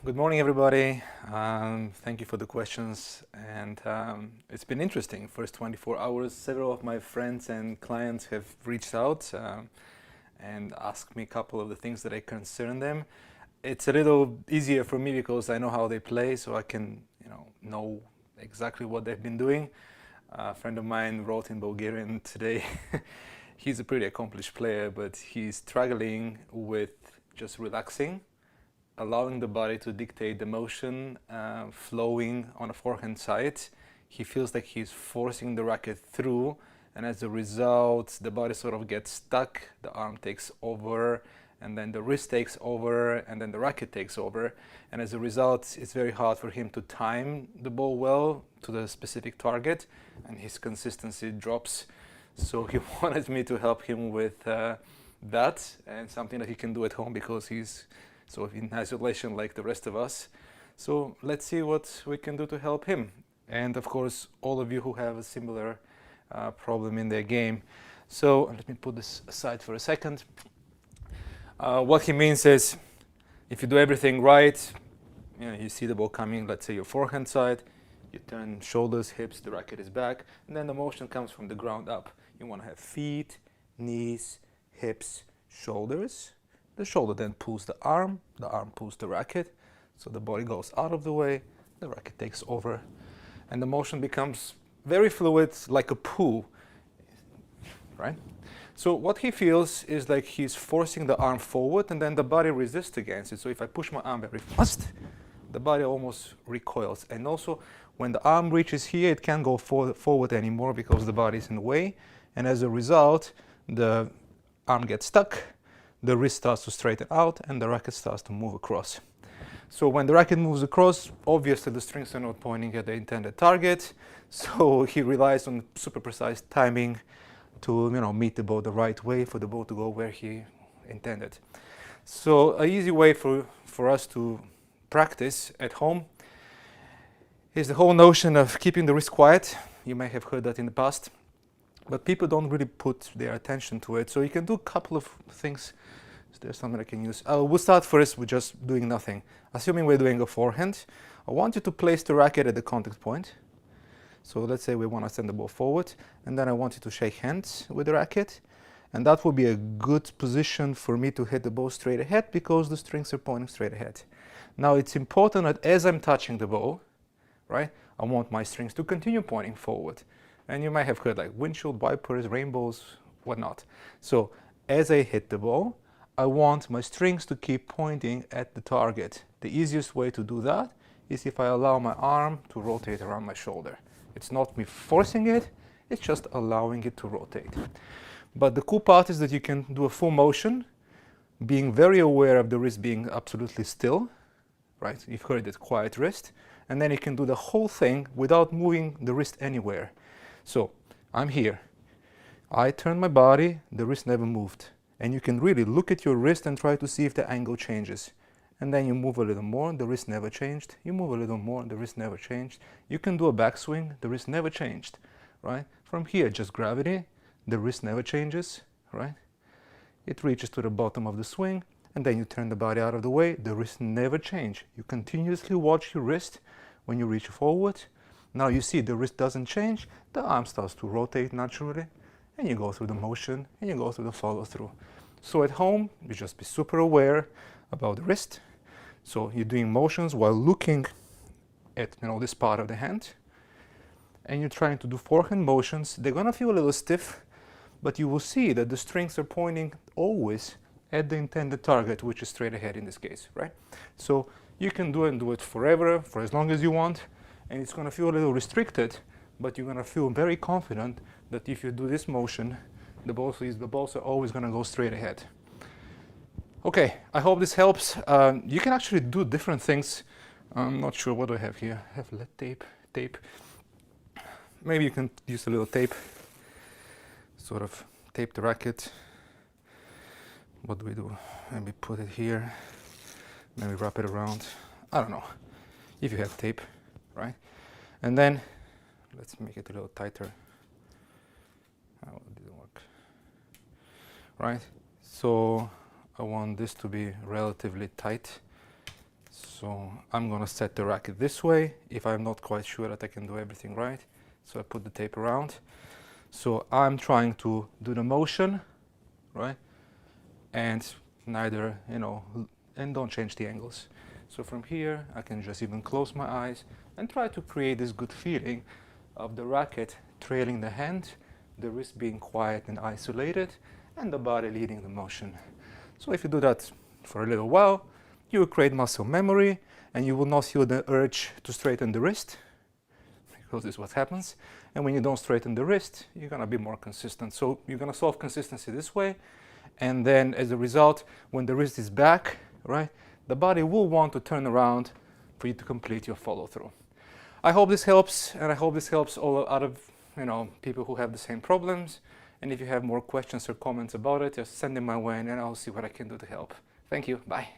Good morning, everybody. Thank you for the questions. And it's been interesting. First 24 hours, several of my friends and clients have reached out and asked me a couple of the things that I concern them. It's a little easier for me because I know how they play, so I can, know exactly what they've been doing. A friend of mine wrote in Bulgarian today. He's a pretty accomplished player, but he's struggling with just relaxing, allowing the body to dictate the motion flowing on a forehand side. He feels like he's forcing the racket through, and as a result, the body sort of gets stuck, the arm takes over, and then the wrist takes over, and then the racket takes over. And as a result, it's very hard for him to time the ball well to the specific target, and his consistency drops. So he wanted me to help him with that, and something that he can do at home because he's sort of in isolation like the rest of us. So let's see what we can do to help him. And of course, all of you who have a similar problem in their game. So let me put this aside for a second. What he means is, if you do everything right, you see the ball coming, let's say your forehand side, you turn shoulders, hips, the racket is back, and then the motion comes from the ground up. You want to have feet, knees, hips, shoulders. The shoulder then pulls the arm pulls the racket, so the body goes out of the way, the racket takes over, and the motion becomes very fluid, like a pool, right? So what he feels is like he's forcing the arm forward, and then the body resists against it. So if I push my arm very fast, the body almost recoils. And also, when the arm reaches here, it can't go forward anymore because the body is in the way, and as a result, the arm gets stuck, the wrist starts to straighten out, and the racket starts to move across. So when the racket moves across, obviously the strings are not pointing at the intended target, so he relies on super precise timing to meet the ball the right way for the ball to go where he intended. So an easy way for us to practice at home is the whole notion of keeping the wrist quiet. You may have heard that in the past, but people don't really put their attention to it. So you can do a couple of things. Is there something I can use? We'll start first with just doing nothing. Assuming we're doing a forehand, I want you to place the racket at the contact point. So let's say we want to send the ball forward, and then I want you to shake hands with the racket. And that will be a good position for me to hit the ball straight ahead because the strings are pointing straight ahead. Now it's important that as I'm touching the ball, right, I want my strings to continue pointing forward. And you might have heard like windshield wipers, rainbows, whatnot. So as I hit the ball, I want my strings to keep pointing at the target. The easiest way to do that is if I allow my arm to rotate around my shoulder. It's not me forcing it, it's just allowing it to rotate. But the cool part is that you can do a full motion, being very aware of the wrist being absolutely still, right? You've heard it, quiet wrist. And then you can do the whole thing without moving the wrist anywhere. So I'm here, I turn my body, the wrist never moved. And you can really look at your wrist and try to see if the angle changes. And then you move a little more, the wrist never changed. You move a little more, the wrist never changed. You can do a backswing, the wrist never changed, right? From here, just gravity, the wrist never changes, right? It reaches to the bottom of the swing, and then you turn the body out of the way, the wrist never changed. You continuously watch your wrist when you reach forward. Now you see the wrist doesn't change, the arm starts to rotate naturally, and you go through the motion, and you go through the follow through. So at home, you just be super aware about the wrist. So you're doing motions while looking at this part of the hand, and you're trying to do forehand motions. They're gonna feel a little stiff, but you will see that the strings are pointing always at the intended target, which is straight ahead in this case, right? So you can do it forever, for as long as you want, and it's gonna feel a little restricted, but you're gonna feel very confident that if you do this motion, the balls are always gonna go straight ahead. Okay, I hope this helps. You can actually do different things. I'm not sure what do I have here. I have lead tape. Maybe you can use a little tape, sort of tape the racket. What do we do? Maybe put it here, maybe wrap it around. I don't know, if you have tape, right? And then, let's make it a little tighter. Oh, it didn't work. Right, so I want this to be relatively tight. So I'm gonna set the racket this way if I'm not quite sure that I can do everything right. So I put the tape around. So I'm trying to do the motion, right? And neither, and don't change the angles. So from here, I can just even close my eyes and try to create this good feeling of the racket trailing the hand, the wrist being quiet and isolated, and the body leading the motion. So if you do that for a little while, you will create muscle memory and you will not feel the urge to straighten the wrist, because this is what happens. And when you don't straighten the wrist, you're gonna be more consistent. So you're gonna solve consistency this way. And then as a result, when the wrist is back, right, the body will want to turn around for you to complete your follow through. I hope this helps, and I hope this helps all other people who have the same problems. And if you have more questions or comments about it, just send them my way and I'll see what I can do to help. Thank you. Bye.